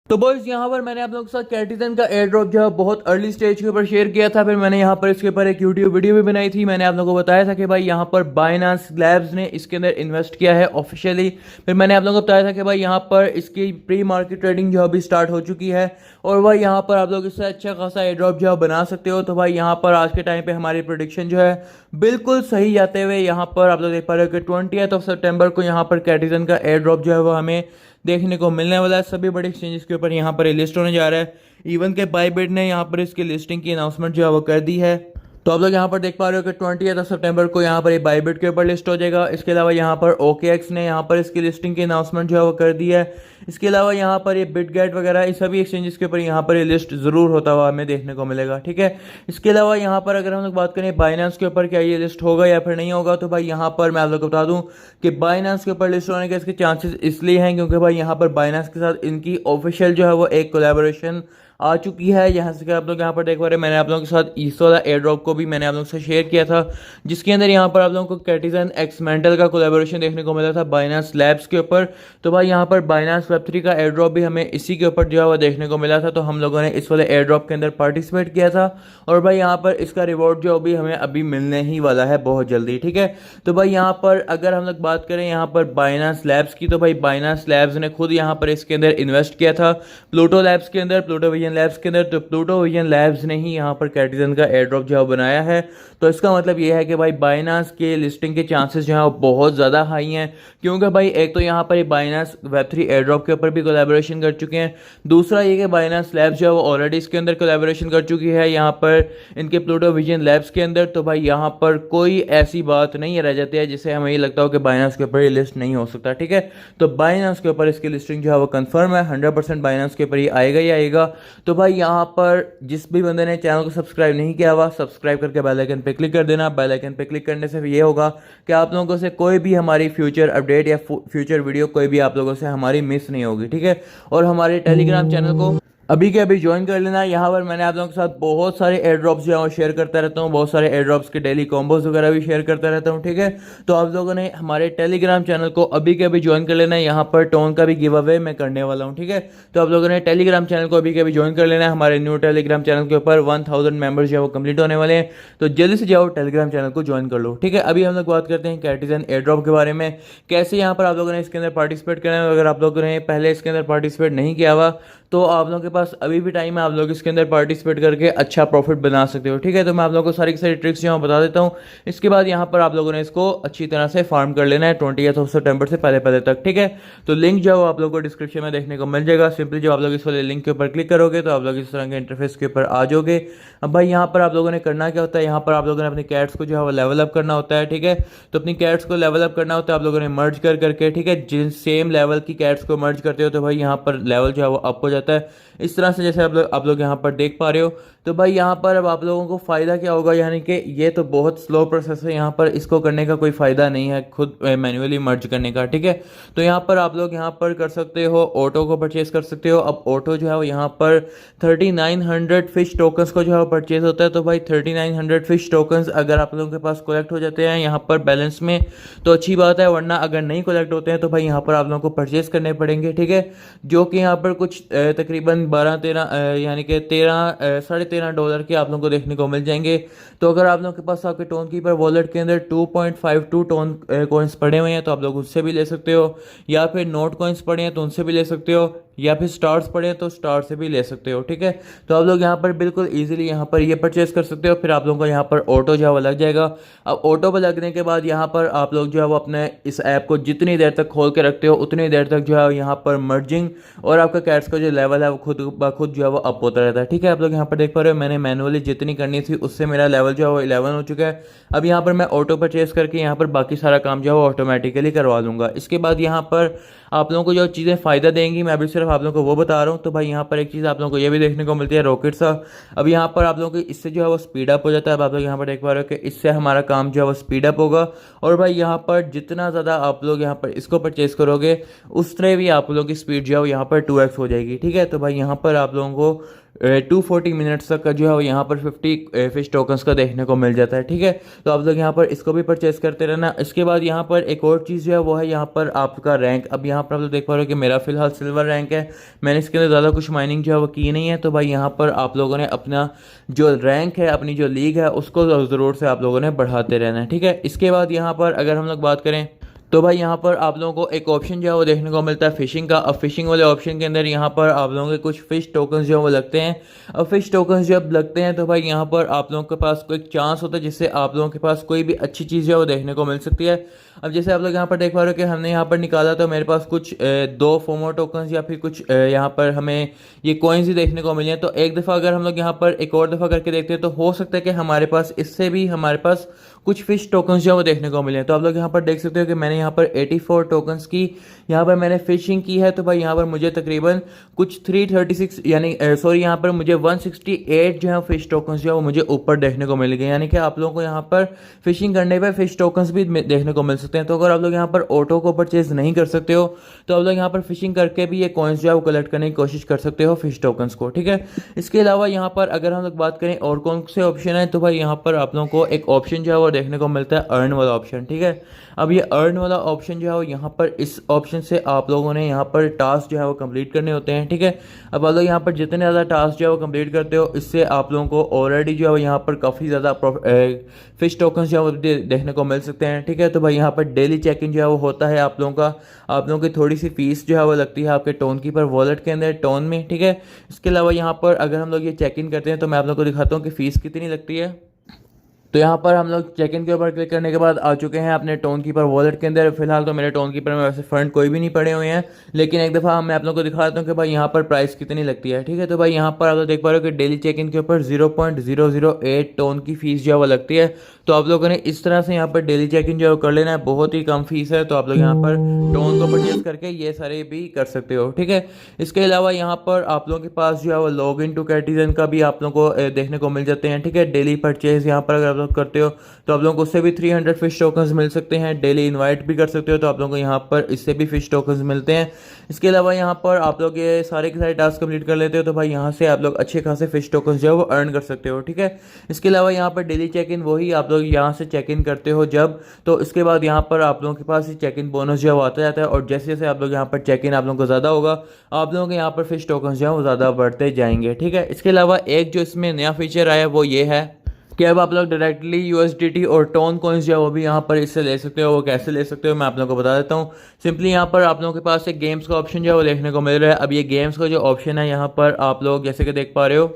तो बॉयज यहाँ पर मैंने आप लोगों के साथ कैटिजन का एयर ड्रॉप जो है बहुत अर्ली स्टेज के ऊपर शेयर किया था। फिर मैंने यहाँ पर इसके ऊपर एक यूट्यूब वीडियो भी बनाई थी। मैंने आप लोगों को बताया था कि भाई यहाँ पर बाइनांस लैब्स ने इसके अंदर इन्वेस्ट किया है ऑफिशियली। फिर मैंने आप लोगों को बताया था कि भाई यहाँ पर इसकी प्री मार्केट ट्रेडिंग जो अभी स्टार्ट हो चुकी है और भाई यहाँ पर आप लोग इससे अच्छा खासा एयर ड्रॉप जो है बना सकते हो। तो भाई यहाँ पर आज के टाइम पे हमारी प्रोडिक्शन जो है बिल्कुल सही जाते हुए यहाँ पर आप लोग देख पा रहे हो कि 20 सितंबर को यहाँ पर कैटिजन का एयर ड्रॉप जो है वो हमें देखने को मिलने वाला है। सभी बड़े एक्सचेंजेस के ऊपर यहाँ पर लिस्ट होने जा रहा है। इवन के बाईबिट ने यहाँ पर इसकी लिस्टिंग की अनाउंसमेंट जो है वो कर दी है। तो आप लोग यहाँ पर देख पा रहे हो कि 20 सितंबर को यहाँ पर ये बाईबिट के ऊपर लिस्ट हो जाएगा। इसके अलावा यहाँ पर OKX ने यहाँ पर इसकी लिस्टिंग की अनाउंसमेंट जो है वो कर दी है। इसके अलावा यहाँ पर ये बिटगेट वगैरह इस सभी एक्सचेंजेस के ऊपर यहाँ पर ये लिस्ट जरूर होता हुआ हमें देखने को मिलेगा। ठीक है, इसके अलावा यहाँ पर अगर हम लोग बात करें बाइनेंस के ऊपर क्या ये लिस्ट होगा या फिर नहीं होगा, तो भाई यहाँ पर मैं आप लोग को बता दूं कि बाइनेंस के ऊपर लिस्ट होने के इसके चांसेस इसलिए हैं क्योंकि भाई यहाँ पर बाइनेंस के साथ इनकी ऑफिशियल जो है वो एक कोलैबोरेशन आ चुकी है। यहाँ से आप लोग यहाँ पर देख पा रहे हैं, मैंने आप लोगों के साथ इस वाला एयर ड्रॉप को भी मैंने आप लोगों से शेयर किया था जिसके अंदर यहाँ पर आप लोगों को कैटिजन एक्समेंटल का कोलैबोरेशन देखने को मिला था बाइनेंस लैब्स के ऊपर। तो भाई यहाँ पर बाइनेंस वेब3 का एयर ड्रॉप भी हमें इसी के ऊपर जो है वो देखने को मिला था। तो हम लोगों ने इस वाले एयर ड्रॉप के अंदर पार्टिसिपेट किया था और भाई यहाँ पर इसका रिवॉर्ड जो अभी हमें अभी मिलने ही वाला है बहुत जल्दी। ठीक है, तो भाई यहाँ पर अगर हम लोग बात करें यहाँ पर बाइनेंस लैब्स की, तो भाई बाइनेंस लैब्स ने खुद यहाँ पर इसके अंदर इन्वेस्ट किया था प्लूटो लैब्स के अंदर, प्लूटो विजन लैब्स के अंदर। तो प्लूटो विजन लैब्स ने ही यहाँ पर कैटिजन का एयर ड्रॉप जो है बनाया है। तो इसका मतलब ये है कि भाई बाइनेंस के लिस्टिंग के चांसेस जो है बहुत ज़्यादा हाई हैं क्योंकि भाई एक तो यहाँ पर बाइनेंस वेब3 एयर ड्रॉप के ऊपर भी कोलैबोरेशन कर चुके हैं। दूसरा ये कि बाइनेंस लैब्स जो है वो ऑलरेडी इसके अंदर कोलैबोरेशन कर चुकी है यहाँ पर इनके प्लूटो विजन लैब्स के अंदर। तो भाई यहाँ पर कोई ऐसी बात नहीं रह जाती है जिससे हमें ये लगता हो कि बाइनेंस के ऊपर ये लिस्ट नहीं हो सकता। ठीक है, तो बाइनेंस के ऊपर इसकी लिस्टिंग जो है वो कंफर्म है, 100% बाइनेंस के ऊपर ही आएगा ही आएगा। तो भाई यहाँ पर जिस भी बंदे ने चैनल को सब्सक्राइब नहीं किया हुआ, सब्सक्राइब करके बेल आइकन पे क्लिक कर देना। बेल आइकन पे क्लिक करने से ये होगा कि आप लोगों से कोई भी हमारी फ्यूचर अपडेट या फ्यूचर वीडियो कोई भी आप लोगों से हमारी मिस नहीं होगी। ठीक है, और हमारे टेलीग्राम चैनल को अभी के अभी ज्वाइन कर लेना। यहाँ पर मैंने आप लोगों के साथ बहुत सारे एयर ड्रॉप्स जो है वो शेयर करता रहता हूँ, बहुत सारे एयर ड्रॉप्स के डेली कॉम्बोज वगैरह भी शेयर करता रहता हूँ। ठीक है, तो आप लोगों ने हमारे टेलीग्राम चैनल को अभी के अभी ज्वाइन कर लेना है। यहाँ पर टोन का भी गिव अवे मैं करने वाला हूँ। ठीक है, तो आप लोगों ने टेलीग्राम चैनल को अभी के अभी ज्वाइन कर लेना है। हमारे न्यू टेलीग्राम चैनल के ऊपर 1000 मेंबर्स जो है वो कंप्लीट होने वाले हैं, तो जल्दी से जाओ टेलीग्राम चैनल को ज्वाइन कर लो। ठीक है, अभी हम लोग बात करते हैं कैटिजन एयर ड्रॉप के बारे में, कैसे यहाँ पर आप लोगों ने इसके अंदर पार्टिसिपेट करना है। अगर आप लोगों ने पहले इसके अंदर पार्टिसिपेट नहीं किया हुआ तो आप लोगों के पास अभी भी टाइम है, आप लोग इसके अंदर पार्टिसिपेट करके अच्छा प्रॉफिट बना सकते हो। ठीक है, तो मैं आप लोगों को सारी की सारी ट्रिक्स यहाँ बता देता हूँ। इसके बाद यहाँ पर आप लोगों ने इसको अच्छी तरह से फार्म कर लेना है 20 सितंबर से पहले पहले तक। ठीक है, तो लिंक जो है आप लोगों को डिस्क्रिप्शन में देखने को मिल जाएगा। सिंपली जब आप लोग इस वाले लिंक के ऊपर क्लिक करोगे तो आप लोग इस तरह के इंटरफेस के ऊपर आ जाओगे। अब भाई यहाँ पर आप लोगों ने करना क्या होता है, यहाँ पर आप लोगों ने अपनी कैट्स को जो है वो लेवल अप करना होता है। ठीक है, तो अपनी कैट्स को लेवल अप करना होता है आप लोगों ने मर्ज कर करके। ठीक है, जिन सेम लेवल की कैट्स को मर्ज करते हो तो भाई यहाँ पर लेवल जो है वो अप हो जाता है इस तरह से, जैसे आप लोग यहाँ पर देख पा रहे हो। तो भाई यहाँ पर अब आप लोगों को फ़ायदा क्या होगा, यानी कि ये तो बहुत स्लो प्रोसेस है, यहाँ पर इसको करने का कोई फ़ायदा नहीं है खुद मैन्युअली मर्ज करने का। ठीक है, तो यहाँ पर आप लोग यहाँ पर कर सकते हो, ऑटो को परचेज कर सकते हो। अब ऑटो जो है वो यहाँ पर 3900 फिश टोकन्स को जो है परचेज होता है। तो भाई 3900 फिश टोकन्स अगर आप लोगों के पास कलेक्ट हो जाते हैं यहाँ पर बैलेंस में तो अच्छी बात है, वरना अगर नहीं कलेक्ट होते हैं तो भाई यहाँ पर आप लोगों को परचेज करने पड़ेंगे। ठीक है, जो कि यहाँ पर कुछ तकरीबन 12-13 यानी कि $13.5 के आप लोगों को देखने को मिल जाएंगे। तो अगर आप लोगों के पास आपके टोन कीपर वॉलेट के अंदर 2.52 टोन कॉइन्स पड़े हुए हैं तो आप लोग उससे भी ले सकते हो, या फिर नोट कॉइन्स पड़े हैं तो उनसे भी ले सकते हो, या फिर स्टार्स पड़े हैं तो स्टार से भी ले सकते हो। ठीक है, तो आप लोग यहाँ पर बिल्कुल इजीली यहाँ पर ये परचेज कर सकते हो। फिर आप लोगों को यहाँ पर ऑटो जो है वो लग जाएगा। अब ऑटो पर लगने के बाद यहाँ पर आप लोग जो है वो अपने इस ऐप को जितनी देर तक खोल के रखते हो उतनी देर तक जो है यहाँ पर मर्जिंग और आपका कैट्स का जो लेवल है वो खुद ब खुद जो है वो अप होता रहता है। ठीक है, आप लोग यहाँ पर देख पा रहे हो मैंने मैनुअली जितनी करनी थी उससे मेरा लेवल जो है वो 11 हो चुका है। अब यहाँ पर मैं ऑटो परचेज करके यहाँ पर बाकी सारा काम जो है वो ऑटोमेटिकली करवा लूँगा। इसके बाद यहाँ पर आप लोगों को जो चीज़ें फ़ायदा देंगी मैं अभी सिर्फ आप लोगों को वो बता रहा हूँ। तो भाई यहाँ पर एक चीज़ आप लोगों को ये भी देखने को मिलती है रॉकेट सा। अब यहाँ पर आप लोगों को इससे जो है वो स्पीड अप हो जाता है। अब आप लोग यहाँ पर देख पा रहे हो कि इससे हमारा काम जो है वो स्पीड अप होगा। और भाई यहाँ पर जितना ज़्यादा आप लोग यहाँ पर इसको परचेज करोगे उस तरह भी आप लोगों की स्पीड जो है वो यहाँ पर 2x हो जाएगी। ठीक है, तो भाई यहाँ पर आप लोगों को 240 मिनट्स तक का जो है वो यहाँ पर 50 फिश टोकन्स का देखने को मिल जाता है। ठीक है, तो आप लोग यहाँ पर इसको भी परचेस करते रहना। इसके बाद यहाँ पर एक और चीज़ जो है वो है यहाँ पर आपका रैंक। अब यहाँ पर आप लोग देख पा रहे हो कि मेरा फिलहाल सिल्वर रैंक है, मैंने इसके अंदर ज़्यादा कुछ माइनिंग जो है वो की नहीं है। तो भाई यहाँ पर आप लोगों ने अपना जो रैंक है, अपनी जो लीग है, उसको ज़रूर से आप लोगों ने बढ़ाते रहना है। ठीक है, इसके बाद यहाँ पर अगर हम लोग बात करें तो भाई यहाँ पर आप लोगों को एक ऑप्शन जो है वो देखने को मिलता है फिशिंग का। अब फिशिंग वाले ऑप्शन के अंदर यहाँ पर आप लोगों के कुछ फिश टोकन्स जो है वो लगते हैं। अब फिश टोकन्स जब लगते हैं तो भाई यहाँ पर आप लोगों के पास कोई चांस होता है जिससे आप लोगों के पास कोई भी अच्छी चीज़ जो है वो देखने को मिल सकती है। अब जैसे आप लोग यहाँ पर देख पा रहे हो कि हमने यहाँ पर निकाला तो मेरे पास कुछ 2 फोमो टोकन्स या फिर कुछ यहाँ पर हमें ये कॉइन्स ही देखने को मिले हैं। तो एक दफ़ा अगर हम लोग यहाँ पर एक और दफ़ा करके देखते हैं तो हो सकता है कि हमारे पास इससे भी हमारे पास कुछ फिश टोकन्स जो है वो देखने को मिले हैं। तो आप लोग यहाँ पर देख सकते हो कि मैंने यहाँ पर 84 टोकन्स की यहाँ पर मैंने फिशिंग की है। तो भाई यहाँ पर मुझे तकरीबन कुछ 336 यानी सॉरी यहाँ पर मुझे 168 जो है फिश टोकन्स जो है वो मुझे ऊपर देखने को मिल गए। यानी कि आप लोगों को यहाँ पर फिशिंग करने पर फिश टोकन्स भी देखने को मिल सकते हैं। तो अगर आप लोग यहाँ पर ऑटो को परचेज नहीं कर सकते हो तो आप लोग यहाँ पर फिशिंग करके भी ये कॉइन्स जो है वो कलेक्ट करने की कोशिश कर सकते हो फिश टोकन्स को। ठीक है, इसके अलावा यहाँ पर अगर हम लोग बात करें और कौन से ऑप्शन है तो भाई यहाँ पर आप लोगों को एक ऑप्शन जो है वो देखने को मिलता है अर्न वाला ऑप्शन। ठीक है, अब ये अर्न वाला ऑप्शन जो है वो यहाँ पर इस ऑप्शन से आप लोगों ने यहाँ पर टास्क जो है वो कंप्लीट करने होते हैं। ठीक है, अब आप लोग यहाँ पर जितने ज़्यादा टास्क जो है वो कंप्लीट करते हो इससे आप लोगों को ऑलरेडी जो है वो यहाँ पर काफ़ी ज़्यादा फिश टोकन्स जो है वो देखने को मिल सकते हैं। ठीक है, तो भाई यहाँ पर डेली चेक इन जो है वो होता है आप लोगों का। आप लोगों की थोड़ी सी फीस जो है वो लगती है आपके टोन कीपर वॉलेट के अंदर टोन में। ठीक है, इसके अलावा यहाँ पर अगर हम लोग ये चेक इन करते हैं तो मैं आप लोगों को दिखाता हूँ कि फ़ीस कितनी लगती है। तो यहाँ पर हम लोग चेक इन के ऊपर क्लिक करने के बाद आ चुके हैं अपने टोन कीपर वॉलेट के अंदर। फिलहाल तो मेरे टोन कीपर में वैसे फंड कोई भी नहीं पड़े हुए हैं, लेकिन एक दफ़ा मैं आप लोगों को दिखा देता हूँ कि भाई यहाँ पर प्राइस कितनी लगती है। ठीक है, तो भाई यहाँ पर आप लोग देख पा रहे हो कि डेली चेक इन के ऊपर 0.008 टोन की फीस जो है वो लगती है। तो आप लोगों ने इस तरह से यहाँ पर डेली चेक इन जो है कर लेना है, बहुत ही कम फीस है। तो आप लोग यहाँ पर टोन को परचेज करके ये सारे भी कर सकते हो। ठीक है, इसके अलावा यहाँ पर आप लोगों के पास जो है वो लॉग इन टू कैटिजन का भी आप लोगों को देखने को मिल जाते हैं। ठीक है, डेली परचेज यहाँ पर अगर आप लोग करते हो तो आप लोगों को उससे भी 300 फिश टोकन्स मिल सकते हैं। डेली इनवाइट भी कर सकते हो तो आप लोगों को यहाँ पर इससे भी फिश टोकन्स मिलते हैं। इसके अलावा यहाँ पर आप लोग ये सारे के सारे टास्क कंप्लीट कर लेते हो तो भाई यहाँ से आप लोग अच्छे खासे फिश टोकन्स जो है वो अर्न कर सकते हो। ठीक है, इसके अलावा यहाँ पर डेली चेक इन वही आप लोग यहाँ से चेक इन करते हो जब, तो इसके बाद यहाँ पर आप लोगों के पास चेक इन बोनस जो है वो आता जाता है। और जैसे जैसे आप लोग यहाँ पर चेक इन आप लोगों को ज़्यादा होगा आप लोगों के यहाँ पर फिश टोकन्स जो है वो ज़्यादा बढ़ते जाएंगे। ठीक है, इसके अलावा एक जो इसमें नया फीचर आया वो ये है कि अब आप लोग डायरेक्टली यूएसडीटी और टोन कॉइन्स जो है वो भी यहाँ पर इससे ले सकते हो। वो कैसे ले सकते हो मैं आप लोगों को बता देता हूँ। सिंपली यहाँ पर आप लोगों के पास एक गेम्स का ऑप्शन जो है वो देखने को मिल रहा है। अब ये गेम्स का जो ऑप्शन है यहाँ पर आप लोग जैसे कि देख पा रहे हो,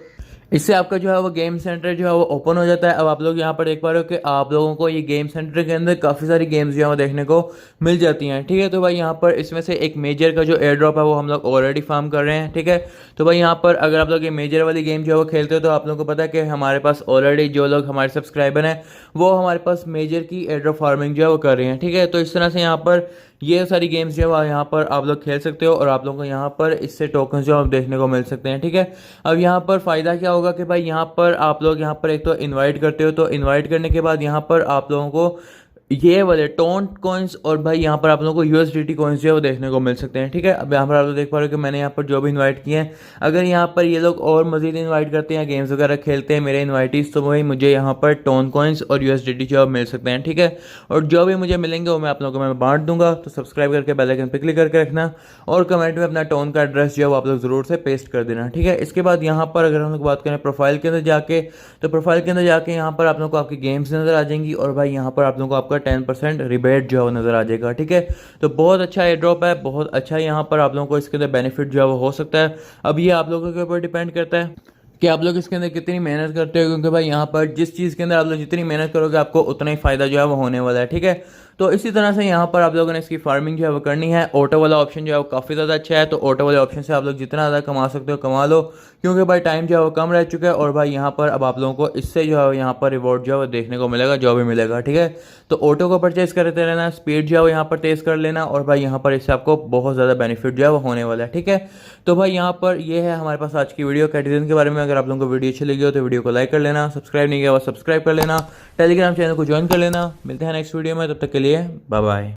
इससे आपका जो है वो गेम सेंटर जो है वो ओपन हो जाता है। अब आप लोग यहाँ पर देख पा रहे हो कि आप लोगों को ये गेम सेंटर के अंदर काफ़ी सारी गेम्स जो है वो देखने को मिल जाती हैं। ठीक है, तो भाई यहाँ पर इसमें से एक मेजर का जो एयर ड्रॉप है वो हम लोग ऑलरेडी फार्म कर रहे हैं। ठीक है, तो भाई यहाँ पर अगर आप लोग ये मेजर वाली गेम जो है वो खेलते हो तो आप लोगों को पता है कि हमारे पास ऑलरेडी जो लोग हमारे सब्सक्राइबर हैं वो हमारे पास मेजर की एयर ड्रॉप फार्मिंग जो है वो कर रहे हैं। ठीक है, तो इस तरह से यहाँ पर ये सारी गेम्स जो है यहाँ पर आप लोग खेल सकते हो और आप लोगों को यहाँ पर इससे टोकन जो देखने को मिल सकते हैं। ठीक है, अब यहाँ पर फ़ायदा क्या होगा कि भाई यहाँ पर आप लोग यहाँ पर एक तो इनवाइट करते हो, तो इनवाइट करने के बाद यहाँ पर आप लोगों को ये वाले टोन कॉइन्स और भाई यहाँ पर आप लोगों को यूएसडीटी कॉइन्स जो है वो देखने को मिल सकते हैं। ठीक है, अब यहाँ पर आप लोग देख पा रहे हो कि मैंने यहाँ पर जो भी इनवाइट किए हैं, अगर यहाँ पर ये लोग और मजीद इनवाइट करते हैं, गेम्स वगैरह खेलते हैं मेरे इनवाइटीज, तो वही मुझे यहाँ पर टोन कॉइन्स और यूएसडीटी जो मिल सकते हैं। ठीक है, और जो भी मुझे मिलेंगे वो मैं आप लोगों को मैं बांट दूंगा। तो सब्सक्राइब करके बेल आइकन पर क्लिक करके रखना और कमेंट में अपना टोन का एड्रेस जो है वो आप लोग ज़रूर से पेस्ट कर देना। ठीक है, इसके बाद यहाँ पर अगर हम लोग बात करें प्रोफाइल के अंदर जाके, तो प्रोफाइल के अंदर जाके यहाँ पर आप लोगों को आपकी गेम्स नज़र आ जाएंगी और भाई यहाँ पर आप लोगों को आपका 10% रिबेट जो है वो नज़र आ जाएगा। ठीक है, तो बहुत अच्छा एयर ड्रॉप है, बहुत अच्छा यहाँ पर आप लोगों को इसके अंदर बेनिफिट जो है वो हो सकता है। अब ये आप लोगों के ऊपर डिपेंड करता है कि आप लोग इसके अंदर कितनी मेहनत करते हो, क्योंकि भाई यहाँ पर जिस चीज़ के अंदर आप लोग जितनी मेहनत करोगे आपको उतना ही फ़ायदा जो है वो होने वाला है। ठीक है, तो इसी तरह से यहाँ पर आप लोगों ने इसकी फार्मिंग जो है वो करनी है। ऑटो वाला ऑप्शन जो है वो काफ़ी ज़्यादा अच्छा है, तो ऑटो वाले ऑप्शन से आप लोग जितना ज़्यादा कमा सकते हो कमा लो, क्योंकि भाई टाइम जो है वो कम रह चुका है और भाई यहाँ पर अब आप लोगों को इससे जो है यहाँ पर रिवॉर्ड जो है वो देखने को मिलेगा, जो भी मिलेगा। ठीक है, तो ऑटो को परचेज करते रहना, स्पीड जो है वो यहाँ पर तेज़ कर लेना और भाई यहाँ पर इससे आपको बहुत ज़्यादा बेनिफिट जो है वो होने वाला है। ठीक है, तो भाई यहाँ पर ये है हमारे पास आज की वीडियो कैटिजन के बारे में। अगर आप लोगों को वीडियो अच्छी लगी हो तो वीडियो को लाइक कर लेना, सब्सक्राइब नहीं किया हुआ सब्सक्राइब कर लेना, टेलीग्राम चैनल को ज्वाइन कर लेना। मिलते हैं नेक्स्ट वीडियो में, तब तक के लिए बाय बाय।